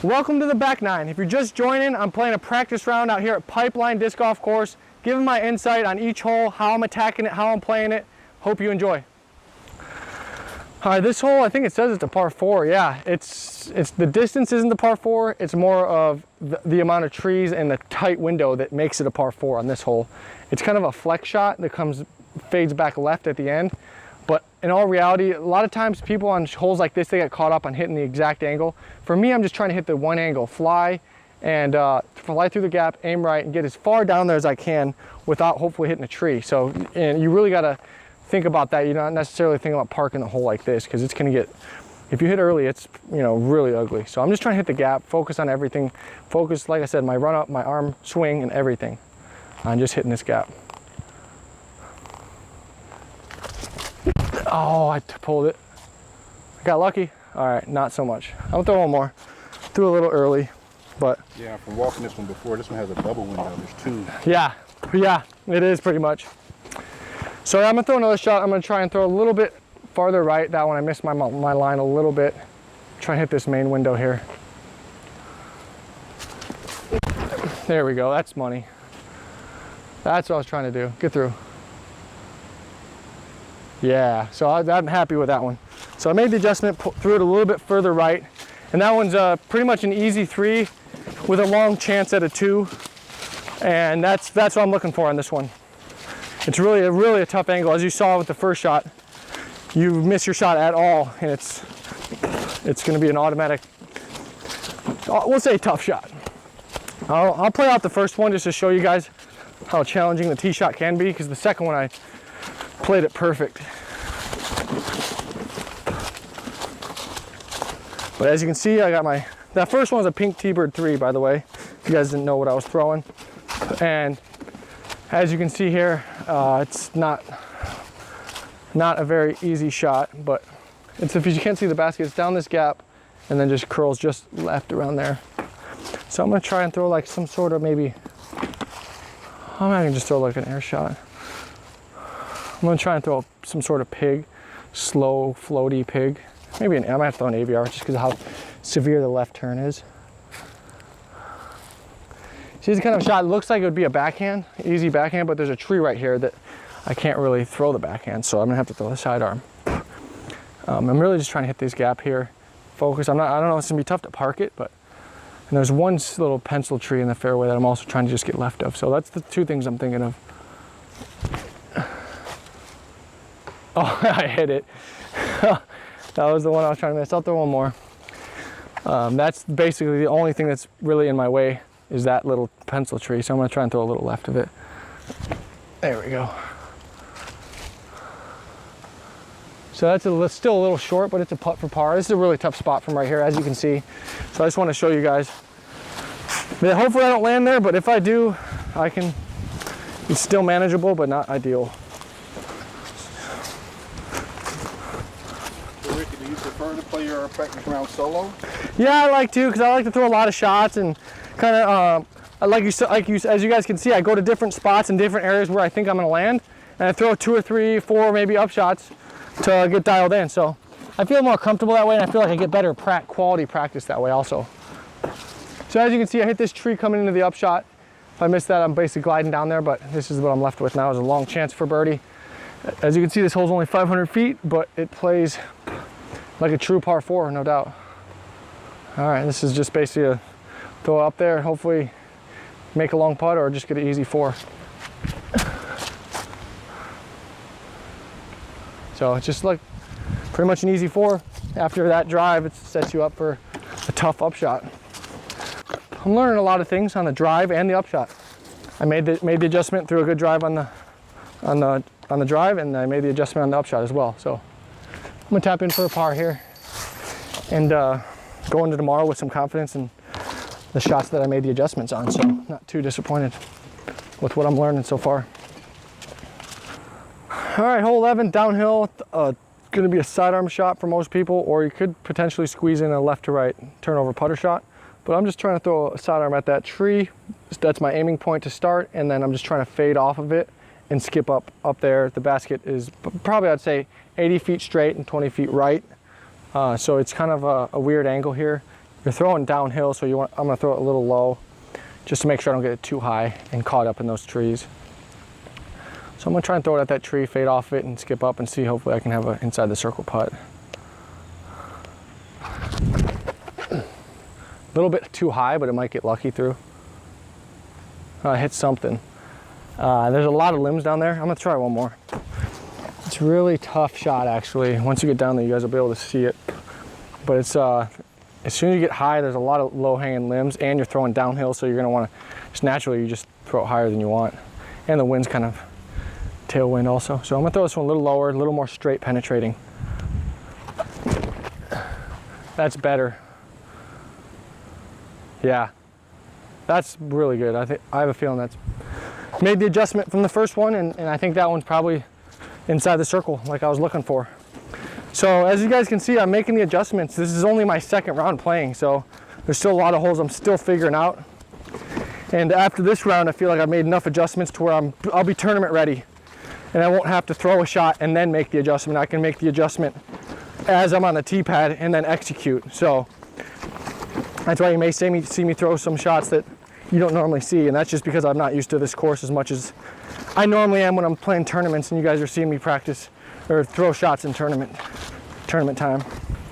Welcome to the back nine. If you're just joining, I'm playing a practice round out here at Pipeline Disc Golf Course, giving my insight on each hole, how I'm attacking it, how I'm playing it. Hope you enjoy. All right, this hole, I think it says it's a par 4. Yeah, it's the distance isn't the par 4. It's more of the amount of trees and the tight window that makes it a par 4 on this hole. It's kind of a flex shot that fades back left at the end. But in all reality, a lot of times people on holes like this, they get caught up on hitting the exact angle. For me, I'm just trying to hit the one angle, fly and fly through the gap, aim right, and get as far down there as I can without hopefully hitting a tree. So, and you really got to think about that. You're not necessarily thinking about parking the hole like this, because it's going to get, if you hit early, it's, you know, really ugly. So I'm just trying to hit the gap, focus on everything, focus, like I said, my run up, my arm swing, and everything on just hitting this gap. Oh, I pulled it. I got lucky. All right, not so much. I'll throw one more. Threw a little early, but. Yeah, from walking this one before, this one has a double window. There's two. Yeah, it is pretty much. So I'm gonna throw another shot. I'm gonna try and throw a little bit farther right. That one, I missed my line a little bit. Try and hit this main window here. There we go, that's money. That's what I was trying to do, get through. Yeah, so I'm happy with that one. So I made the adjustment, threw it a little bit further right, and that one's pretty much an easy 3 with a long chance at a 2, and that's what I'm looking for on this one. It's really a tough angle. As you saw with the first shot, you miss your shot at all, and it's going to be an automatic, we'll say tough shot. I'll play out the first one just to show you guys how challenging the tee shot can be, because the second one I played it perfect. But as you can see, I got that first one was a pink T-bird 3, by the way. If you guys didn't know what I was throwing. And as you can see here, it's not a very easy shot, but it's, if you can't see the basket, it's down this gap and then just curls just left around there. So I'm gonna try and throw like some sort of maybe, I'm not gonna just throw like an air shot. I'm gonna try and throw some sort of pig, slow, floaty pig. Maybe I might have to throw an AVR just because of how severe the left turn is. See, this kind of shot looks like it would be a backhand, easy backhand, but there's a tree right here that I can't really throw the backhand, so I'm gonna have to throw the sidearm. I'm really just trying to hit this gap here. Focus. I don't know, it's gonna be tough to park it, but and there's one little pencil tree in the fairway that I'm also trying to just get left of. So that's the two things I'm thinking of. Oh, I hit it. That was the one I was trying to miss. I'll throw one more. That's basically the only thing that's really in my way is that little pencil tree. So I'm gonna try and throw a little left of it. There we go. So that's still a little short, but it's a putt for par. This is a really tough spot from right here, as you can see. So I just want to show you guys. Hopefully I don't land there, but if I do, it's still manageable, but not ideal. Do you prefer to play your practice round solo? Yeah, I like to, because I like to throw a lot of shots and kind of, as you guys can see, I go to different spots in different areas where I think I'm going to land, and I throw 2 or 3, 4 maybe up shots to get dialed in. So I feel more comfortable that way, and I feel like I get better quality practice that way also. So as you can see, I hit this tree coming into the upshot. If I miss that, I'm basically gliding down there, but this is what I'm left with now, is a long chance for birdie. As you can see, this hole's only 500 feet, but it plays like a true par 4, no doubt. All right, this is just basically a throw it up there, hopefully make a long putt or just get an easy 4. So it's just like pretty much an easy 4. After that drive, it sets you up for a tough upshot. I'm learning a lot of things on the drive and the upshot. I made the adjustment through a good drive on the drive, and I made the adjustment on the upshot as well. So I'm gonna tap in for a par here and go into tomorrow with some confidence in the shots that I made the adjustments on. So not too disappointed with what I'm learning so far. All right, hole 11, downhill. Gonna be a sidearm shot for most people, or you could potentially squeeze in a left to right turnover putter shot. But I'm just trying to throw a sidearm at that tree. That's my aiming point to start, and then I'm just trying to fade off of it and skip up there. The basket is probably, I'd say, 80 feet straight and 20 feet right. So it's kind of a weird angle here. you're throwing downhill, so I'm gonna throw it a little low just to make sure I don't get it too high and caught up in those trees. So I'm gonna try and throw it at that tree, fade off it, and skip up and see. Hopefully I can have an inside the circle putt. A little bit too high, but it might get lucky through. I hit something. There's a lot of limbs down there. I'm gonna try one more. It's a really tough shot, actually. Once you get down there, you guys will be able to see it. But it's as soon as you get high, there's a lot of low-hanging limbs, and you're throwing downhill, so you're gonna want to just naturally you just throw it higher than you want. And the wind's kind of tailwind also. So I'm gonna throw this one a little lower, a little more straight penetrating. That's better. Yeah, that's really good. I have a feeling that's made the adjustment from the first one, and I think that one's probably inside the circle like I was looking for. So as you guys can see, I'm making the adjustments. This is only my second round playing, so there's still a lot of holes I'm still figuring out. And after this round, I feel like I've made enough adjustments to where I'll be tournament ready, and I won't have to throw a shot and then make the adjustment. I can make the adjustment as I'm on the tee pad and then execute. So that's why you may see me throw some shots that you don't normally see, and that's just because I'm not used to this course as much as I normally am when I'm playing tournaments, and you guys are seeing me practice or throw shots in tournament time.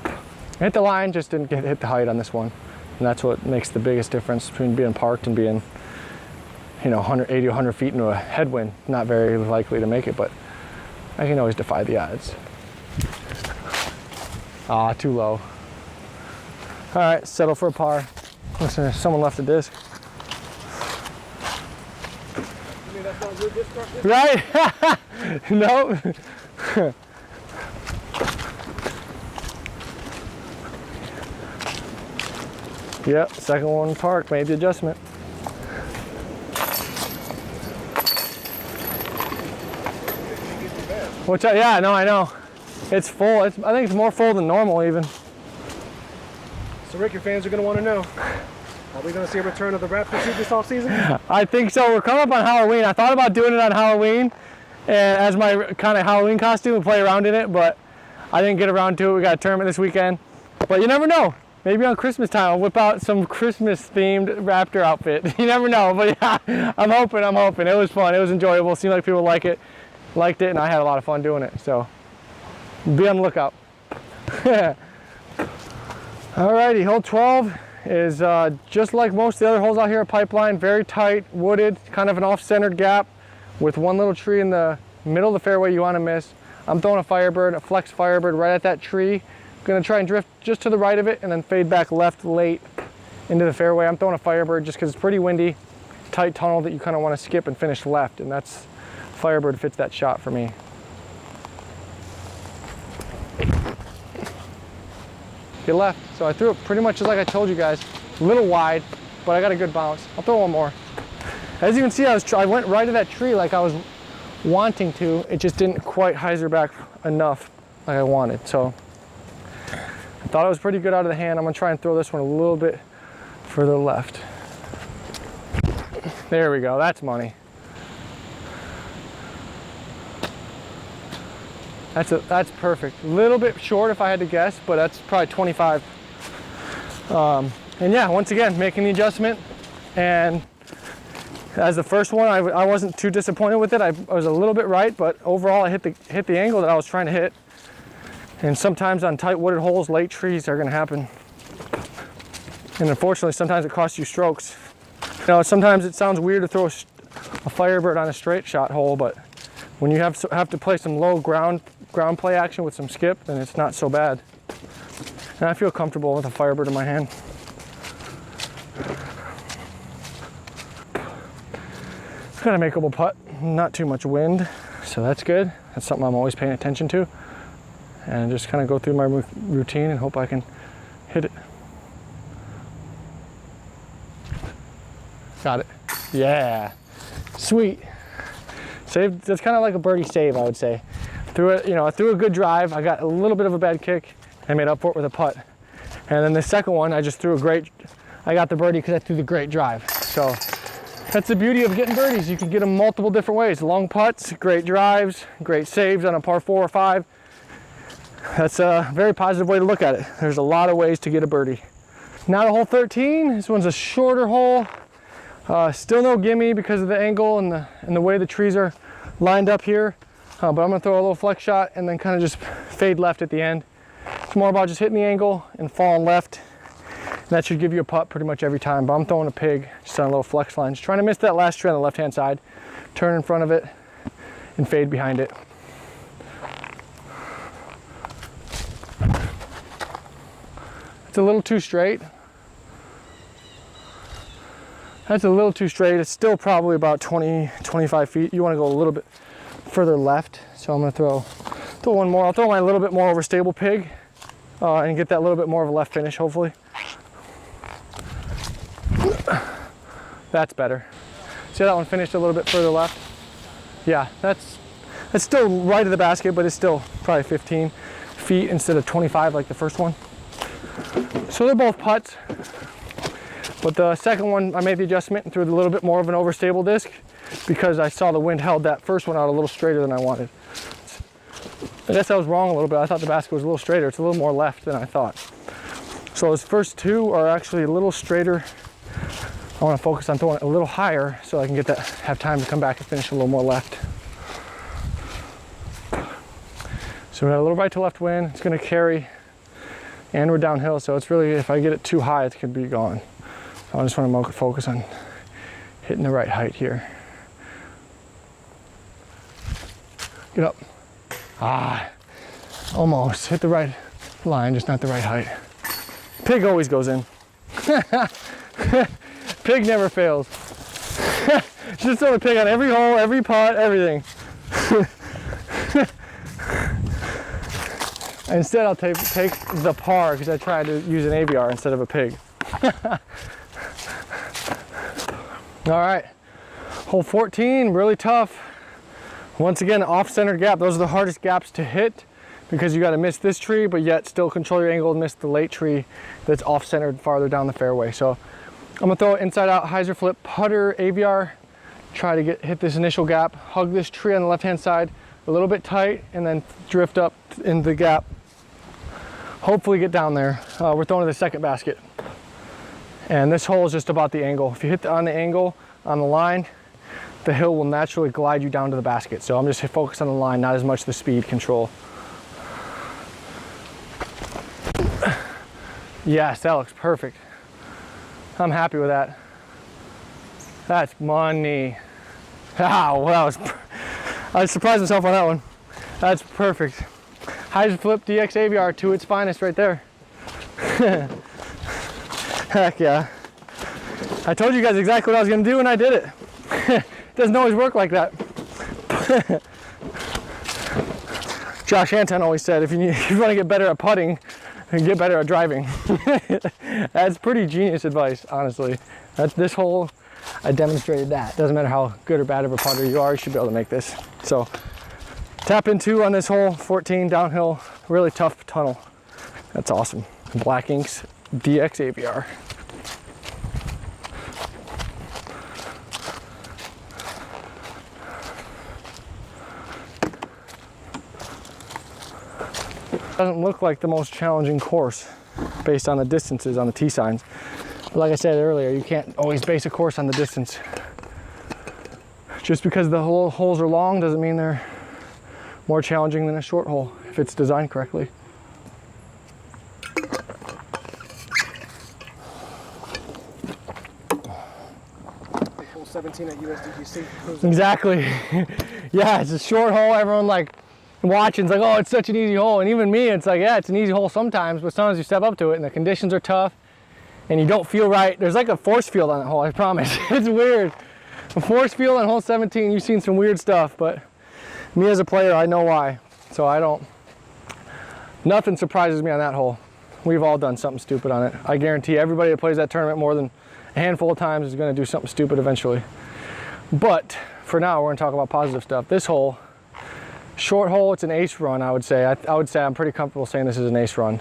I hit the line, just didn't hit the height on this one, and that's what makes the biggest difference between being parked and being, 180 or 100 feet into a headwind. Not very likely to make it, but I can always defy the odds. Too low. All right, settle for a par. Listen, someone left a disc. I mean, that's not your disc truck? Right? No. Yep, second one parked, made the adjustment. Yeah, no, I know. It's full. I think it's more full than normal even. So Rick, your fans are going to want to know, are we going to see a return of the rap pursuit this offseason? I think so. We're coming up on Halloween. I thought about doing it on Halloween as my kind of Halloween costume and play around in it, but I didn't get around to it. We got a tournament this weekend. But you never know. Maybe on Christmas time I'll whip out some Christmas-themed Raptor outfit. You never know, but yeah, I'm hoping. It was fun. It was enjoyable. Seemed like people liked it, and I had a lot of fun doing it. So be on the lookout. Alrighty, hole 12 is just like most of the other holes out here at Pipeline, very tight, wooded, kind of an off-centered gap with one little tree in the middle of the fairway you want to miss. I'm throwing a Firebird, a flex Firebird right at that tree. Gonna try and drift just to the right of it and then fade back left late into the fairway. I'm throwing a Firebird just because it's pretty windy, tight tunnel that you kind of want to skip and finish left, and that's Firebird fits that shot for me. Get left. So I threw it pretty much just like I told you guys, a little wide, but I got a good bounce. I'll throw one more. As you can see, I went right to that tree like I was wanting to. It just didn't quite hyzer back enough like I wanted. So I thought it was pretty good out of the hand. I'm gonna try and throw this one a little bit further left. There we go, that's money. That's perfect. A little bit short if I had to guess, but that's probably 25. And yeah, once again, making the adjustment. And as the first one, I wasn't too disappointed with it. I was a little bit right, but overall I hit the angle that I was trying to hit. And sometimes on tight wooded holes, late trees are gonna happen. And unfortunately, sometimes it costs you strokes. Sometimes it sounds weird to throw a Firebird on a straight shot hole, but when you have to play some low ground play action with some skip, then it's not so bad. And I feel comfortable with a Firebird in my hand. Got a makeable putt, not too much wind, so that's good. That's something I'm always paying attention to. And just kind of go through my routine and hope I can hit it. Got it. Yeah, sweet. Save. That's kind of like a birdie save, I would say. I threw a good drive. I got a little bit of a bad kick. I made up for it with a putt. And then the second one, I just threw I got the birdie because I threw the great drive. So that's the beauty of getting birdies. You can get them multiple different ways. Long putts, great drives, great saves on a par 4 or 5. That's a very positive way to look at it. There's a lot of ways to get a birdie. Now to hole 13. This one's a shorter hole. Still no gimme because of the angle and the way the trees are lined up here. But I'm gonna throw a little flex shot and then kind of just fade left at the end. It's more about just hitting the angle and falling left. And that should give you a putt pretty much every time. But I'm throwing a pig just on a little flex line. Just trying to miss that last tree on the left-hand side. Turn in front of it and fade behind it. It's a little too straight. That's a little too straight. It's still probably about 20, 25 feet. You want to go a little bit further left. So I'm going to throw one more. I'll throw my little bit more overstable pig and get that little bit more of a left finish, hopefully. That's better. See how that one finished a little bit further left? Yeah, that's still right of the basket, but it's still probably 15 feet instead of 25 like the first one. So they're both putts, but the second one I made the adjustment and threw a little bit more of an overstable disc because I saw the wind held that first one out a little straighter than I wanted. I guess I was wrong a little bit. I thought the basket was a little straighter. It's a little more left than I thought. So those first two are actually a little straighter. I want to focus on throwing it a little higher so I can get that, have time to come back and finish a little more left. So we got a little right to left wind. It's going to carry. And we're downhill, so it's really, if I get it too high, it could be gone. So I just want to focus on hitting the right height here. Get up. Ah, almost. Hit the right line, just not the right height. Pig always goes in. Pig never fails. Just throw the pig on every hole, every putt, everything. Instead, I'll take the par because I tried to use an AVR instead of a pig. All right, hole 14, really tough. Once again, off-centered gap. Those are the hardest gaps to hit because you got to miss this tree, but yet still control your angle and miss the late tree that's off-centered farther down the fairway. So I'm gonna throw it inside out, hyzer flip, putter, AVR, try to hit this initial gap, hug this tree on the left-hand side a little bit tight, and then drift up in the gap. Hopefully get down there. We're throwing to the second basket. And this hole is just about the angle. If you hit on the angle on the line, the hill will naturally glide you down to the basket. So I'm just focused on the line, not as much the speed control. Yes, that looks perfect. I'm happy with that. That's money. Wow, I surprised myself on that one. That's perfect. Hyzer flip DX AVR to its finest right there. Heck yeah. I told you guys exactly what I was gonna do and I did it. It doesn't always work like that. Josh Anton always said, if you want to get better at putting, get better at driving. That's pretty genius advice, honestly. This hole, I demonstrated that. Doesn't matter how good or bad of a putter you are, you should be able to make this. So, tap in 2 on this hole, 14 downhill, really tough tunnel. That's awesome. Black Inks DX AVR. Doesn't look like the most challenging course based on the distances on the tee signs. But like I said earlier, you can't always base a course on the distance. Just because the holes are long doesn't mean they're more challenging than a short hole if it's designed correctly. Hole 17 at USDGC. Exactly. Yeah, it's a short hole. Everyone like watching's like, oh, it's such an easy hole. And even me, it's like, yeah, it's an easy hole sometimes, but sometimes you step up to it and the conditions are tough and you don't feel right. There's like a force field on that hole, I promise. It's weird. A force field on hole 17, you've seen some weird stuff, but me as a player, I know why. So nothing surprises me on that hole. We've all done something stupid on it. I guarantee everybody that plays that tournament more than a handful of times is gonna do something stupid eventually. But for now, we're gonna talk about positive stuff. This hole, short hole, it's an ace run, I would say. I would say I'm pretty comfortable saying this is an ace run.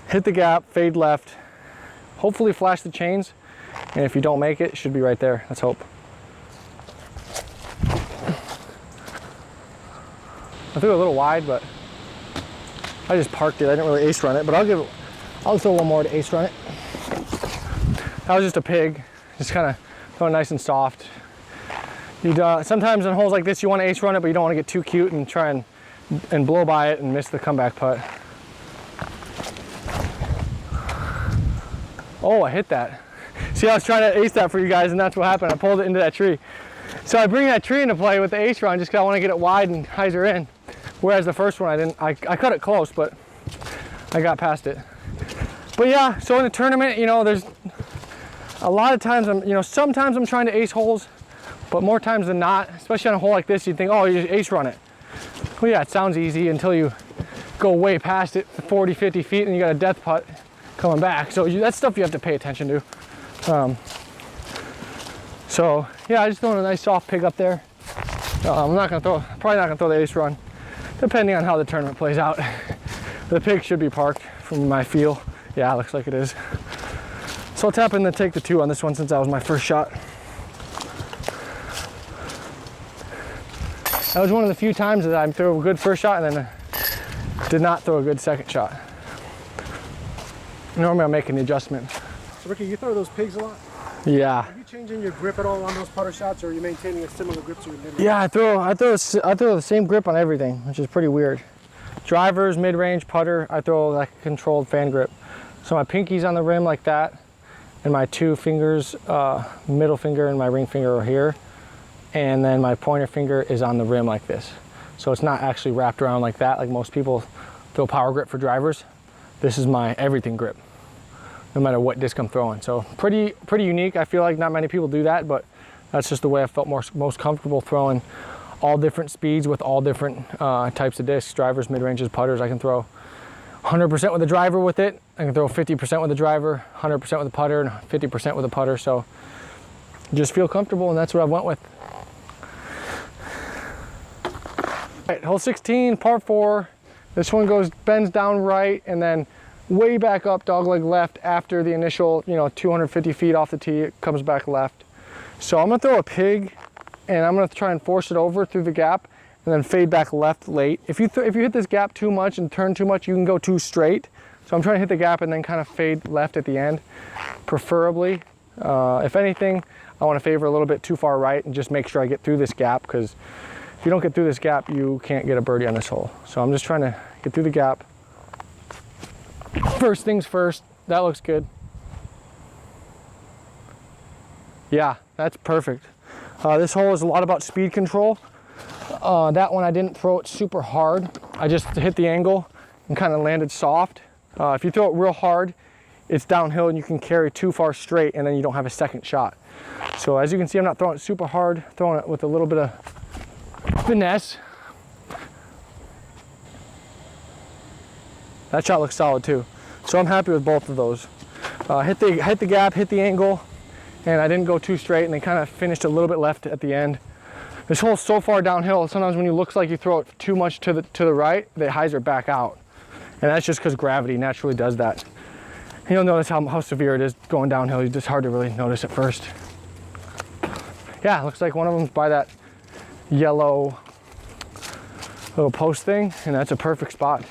Hit the gap, fade left, hopefully flash the chains, and if you don't make it, it should be right there. Let's hope. I threw it a little wide, but I just parked it. I didn't really ace run it, but I'll throw one more to ace run it. That was just a pig. Just kind of throw it nice and soft. Sometimes in holes like this, you want to ace run it, but you don't want to get too cute and try and blow by it and miss the comeback putt. Oh, I hit that. See, I was trying to ace that for you guys, and that's what happened. I pulled it into that tree. So I bring that tree into play with the ace run just because I want to get it wide and hyzer in. Whereas the first one, I didn't. I cut it close, but I got past it. But yeah, so in the tournament, you know, there's a lot of times sometimes I'm trying to ace holes, but more times than not, especially on a hole like this, you'd think, oh, you just ace run it. Well, yeah, it sounds easy until you go way past it, 40, 50 feet, and you got a death putt coming back. So that's stuff you have to pay attention to. So yeah, I just throwing a nice soft pig up there. I'm probably not gonna throw the ace run, depending on how the tournament plays out. The pig should be parked from my feel. Yeah, it looks like it is. So I'll tap in to take the 2 on this one since that was my first shot. That was one of the few times that I threw a good first shot and then did not throw a good second shot. Normally I'm making the adjustment. So Ricky, you throw those pigs a lot? Yeah. Are you changing your grip at all on those putter shots, or are you maintaining a similar grip to your mid-range? Yeah, I throw the same grip on everything, which is pretty weird. Drivers, mid-range, putter, I throw like a controlled fan grip. So my pinky's on the rim like that, and my 2 fingers, middle finger and my ring finger are here. And then my pointer finger is on the rim like this. So it's not actually wrapped around like that, like most people throw power grip for drivers. This is my everything grip, no matter what disc I'm throwing. So pretty unique. I feel like not many people do that, but that's just the way I felt most comfortable throwing all different speeds with all different types of discs, drivers, mid-ranges, putters. I can throw 100% with the driver with it. I can throw 50% with the driver, 100% with the putter, and 50% with the putter. So just feel comfortable, and that's what I went with. All right, hole 16, par 4. This one bends down right and then way back up dogleg left after the initial, 250 feet off the tee. It comes back left. So I'm gonna throw a pig, and I'm gonna try and force it over through the gap and then fade back left late. If you hit this gap too much and turn too much, you can go too straight. So I'm trying to hit the gap and then kind of fade left at the end, preferably. If anything, I want to favor a little bit too far right and just make sure I get through this gap, because if you don't get through this gap, you can't get a birdie on this hole. So I'm just trying to get through the gap. First things first, that looks good. Yeah, that's perfect. This hole is a lot about speed control. That one I didn't throw it super hard. I just hit the angle and kind of landed soft. If you throw it real hard, it's downhill and you can carry too far straight and then you don't have a second shot. So as you can see, I'm not throwing it super hard, throwing it with a little bit of finesse. That shot looks solid too. So I'm happy with both of those. Hit the gap, hit the angle, and I didn't go too straight, and they kind of finished a little bit left at the end. This hole's so far downhill, sometimes when you looks like you throw it too much to the right, they hyzer back out. And that's just because gravity naturally does that. And you'll notice how severe it is going downhill. It's just hard to really notice at first. Yeah, looks like one of them's by that yellow little post thing, and that's a perfect spot.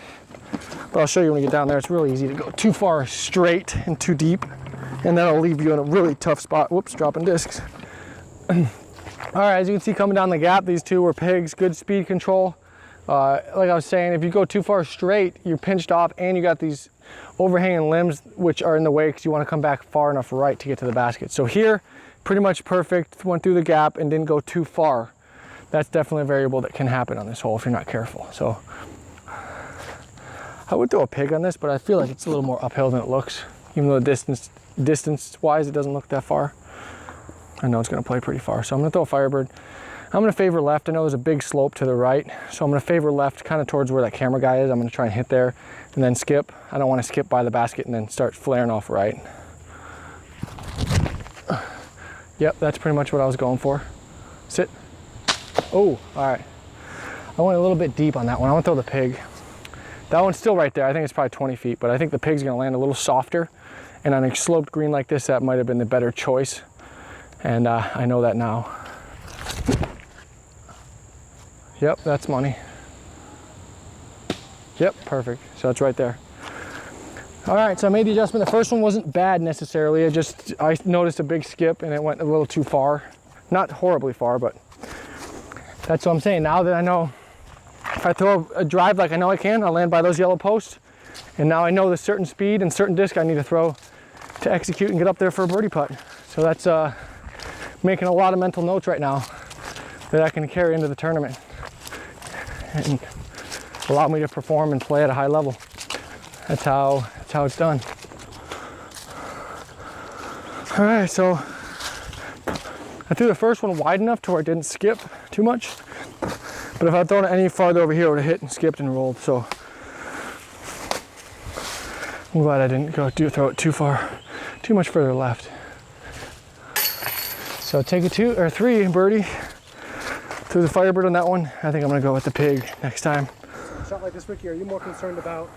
But I'll show you when you get down there. It's really easy to go too far straight and too deep, and that'll leave you in a really tough spot. Whoops, dropping discs. All right, as you can see coming down the gap, these 2 were pigs, good speed control. Like I was saying, if you go too far straight, you're pinched off, and you got these overhanging limbs which are in the way because you want to come back far enough right to get to the basket. So here, pretty much perfect, went through the gap and didn't go too far. That's definitely a variable that can happen on this hole if you're not careful. So I would throw a pig on this, but I feel like it's a little more uphill than it looks, even though distance-wise it doesn't look that far. I know it's going to play pretty far, so I'm going to throw a Firebird. I'm going to favor left. I know there's a big slope to the right, so I'm going to favor left kind of towards where that camera guy is. I'm going to try and hit there and then skip. I don't want to skip by the basket and then start flaring off right. Yep, that's pretty much what I was going for. Sit. Oh, all right. I went a little bit deep on that one. I want to throw the pig. That one's still right there. I think it's probably 20 feet, but I think the pig's going to land a little softer. And on a sloped green like this, that might have been the better choice. And I know that now. Yep, that's money. Yep, perfect. So it's right there. All right, so I made the adjustment. The first one wasn't bad necessarily. I noticed a big skip and it went a little too far. Not horribly far, but that's what I'm saying. Now that I know if I throw a drive like I know I can, I'll land by those yellow posts. And now I know the certain speed and certain disc I need to throw to execute and get up there for a birdie putt. So that's making a lot of mental notes right now that I can carry into the tournament and allow me to perform and play at a high level. That's how it's done. All right, so I threw the first one wide enough to where it didn't skip too much. But if I'd thrown it any farther over here, it would have hit and skipped and rolled. So I'm glad I didn't throw it too much further left. So take a 2 or 3 birdie. Threw the Firebird on that one. I think I'm gonna go with the pig next time. A shot like this, Ricky, are you more concerned about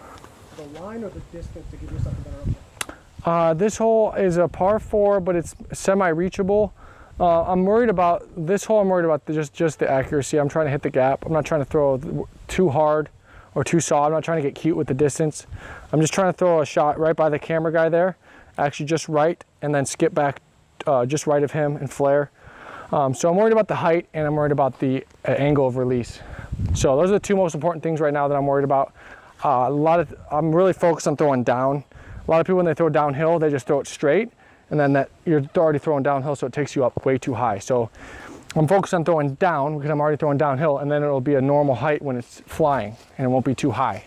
the line or the distance to give yourself a better up? This hole is a par 4, but it's semi-reachable. I'm worried about this hole. I'm worried about just the accuracy. I'm trying to hit the gap. I'm not trying to throw too hard or too soft. I'm not trying to get cute with the distance. I'm just trying to throw a shot right by the camera guy there, actually just right, and then skip back just right of him and flare. So I'm worried about the height and I'm worried about the angle of release. So those are the 2 most important things right now that I'm worried about. I'm really focused on throwing down. A lot of people, when they throw downhill, they just throw it straight, and then you're already throwing downhill, so it takes you up way too high. So I'm focused on throwing down because I'm already throwing downhill, and then it'll be a normal height when it's flying, and it won't be too high.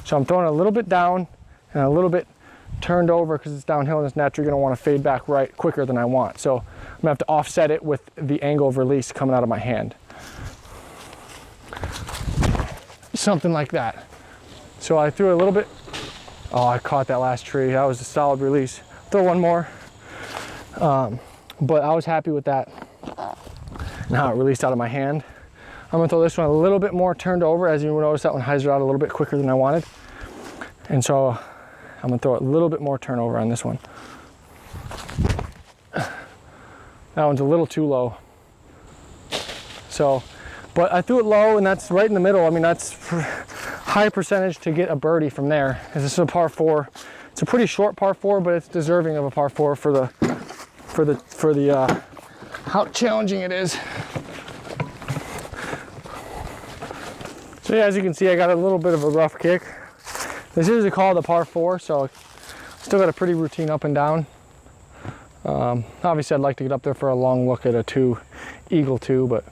So I'm throwing a little bit down and a little bit turned over because it's downhill, and it's naturally going to want to fade back right quicker than I want. So I'm going to have to offset it with the angle of release coming out of my hand. Something like that. So I threw a little bit. Oh, I caught that last tree. That was a solid release. Throw one more. But I was happy with that and how it released out of my hand. I'm gonna throw this one a little bit more turned over. As you notice, that one hyzered out a little bit quicker than I wanted. And so I'm gonna throw a little bit more turnover on this one. That one's a little too low. So, but I threw it low, and that's right in the middle. I mean, that's high percentage to get a birdie from there. This is a par 4. It's a pretty short par 4, but it's deserving of a par 4 for how challenging it is. So yeah, as you can see, I got a little bit of a rough kick. This is called a par 4, so still got a pretty routine up and down. Obviously, I'd like to get up there for a long look at a 2, eagle 2, but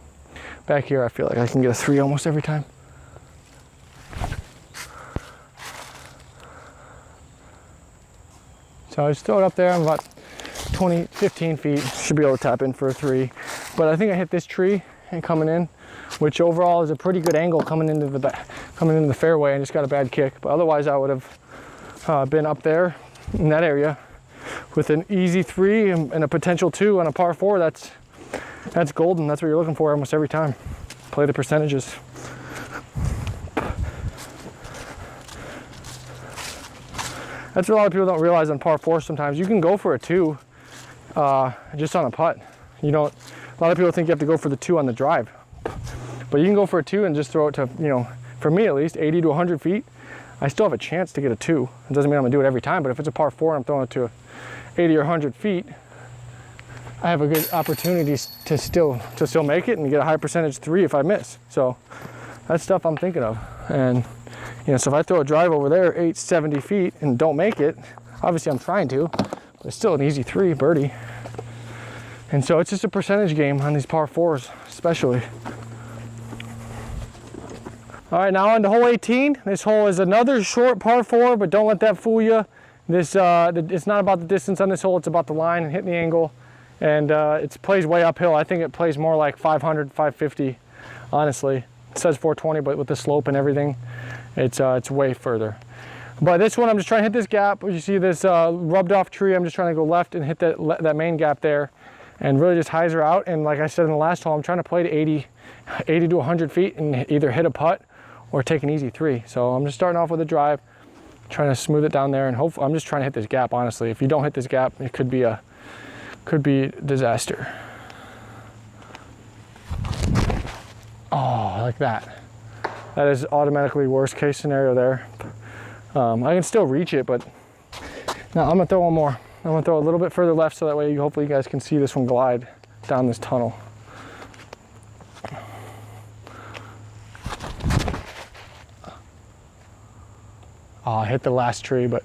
back here, I feel like I can get a 3 almost every time. So I just throw it up there. I'm about 15 feet. Should be able to tap in for a 3. But I think I hit this tree and coming in, which overall is a pretty good angle coming into the fairway. I just got a bad kick. But otherwise, I would have been up there in that area with an easy 3 and a potential 2 on a par 4. That's golden. That's what you're looking for almost every time. Play the percentages. That's what a lot of people don't realize on par 4 sometimes. You can go for a 2 just on a putt. A lot of people think you have to go for the 2 on the drive. But you can go for a 2 and just throw it to, for me at least, 80 to 100 feet. I still have a chance to get a 2. It doesn't mean I'm gonna do it every time, but if it's a par 4 and I'm throwing it to 80 or 100 feet, I have a good opportunity to still make it and get a high percentage 3 if I miss. So that's stuff I'm thinking of. And so if I throw a drive over there 870 feet and don't make it, obviously I'm trying to, but it's still an easy 3 birdie. And so it's just a percentage game on these par 4s, especially. All right, now on to hole 18. This hole is another short par 4, but don't let that fool you. It's not about the distance on this hole, it's about the line and hitting the angle. And it plays way uphill. I think it plays more like 500, 550, honestly. It says 420, but with the slope and everything, it's way further. But this one, I'm just trying to hit this gap. You see this rubbed off tree. I'm just trying to go left and hit that main gap there and really just hyzer out. And like I said in the last hole, I'm trying to play to 80 to 100 feet and either hit a putt or take an easy 3. So I'm just starting off with a drive, trying to smooth it down there, and hopefully I'm just trying to hit this gap, honestly. If you don't hit this gap, it could be disaster. Oh, like that. That is automatically worst case scenario there. I can still reach it, but Now I'm gonna throw one more. I'm gonna throw a little bit further left so that way hopefully you guys can see this one glide down this tunnel. Oh, I hit the last tree, but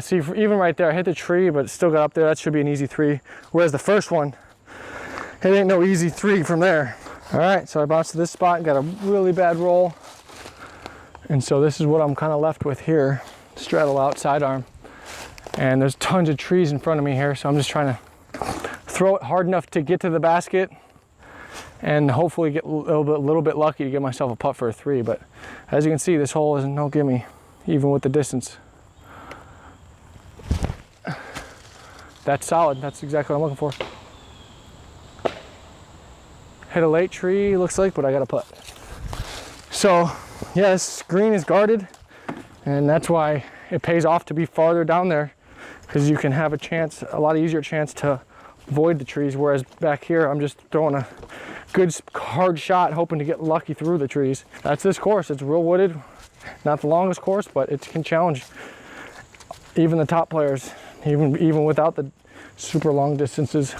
see, even right there, I hit the tree, but it still got up there. That should be an easy 3. Whereas the first one, it ain't no easy 3 from there. All right, so I bounced to this spot, got a really bad roll. And so this is what I'm kind of left with here, straddle out sidearm. And there's tons of trees in front of me here, so I'm just trying to throw it hard enough to get to the basket and hopefully get a little bit lucky to get myself a putt for a 3. But as you can see, this hole is no gimme, even with the distance. That's solid. That's exactly what I'm looking for. Hit a late tree, looks like, but I got a putt. So, yeah, this green is guarded, and that's why it pays off to be farther down there, because you can have a chance, a lot easier chance to avoid the trees. Whereas back here, I'm just throwing a good hard shot, hoping to get lucky through the trees. That's this course. It's real wooded, not the longest course, but it can challenge even the top players. Even without the super long distances.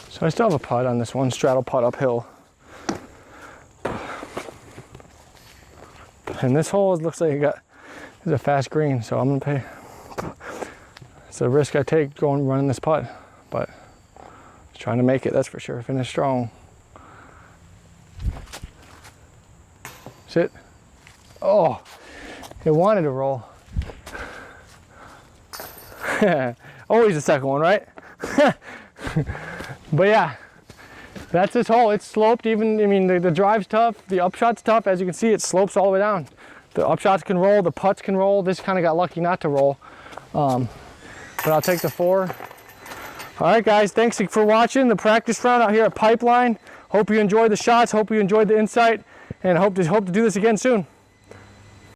So I still have a putt on this one, straddle putt uphill. And this hole looks like it's a fast green, so I'm gonna pay. It's a risk I take running this putt, but trying to make it, that's for sure. Finish strong. Sit. Oh, it wanted to roll. Always the second one, right? But yeah, that's this hole. It's sloped even, I mean, the drive's tough, the upshot's tough. As you can see, it slopes all the way down. The upshots can roll, the putts can roll. This kind of got lucky not to roll. But I'll take the 4. All right, guys, thanks for watching the practice round out here at Pipeline. Hope you enjoyed the shots, hope you enjoyed the insight, and hope to do this again soon.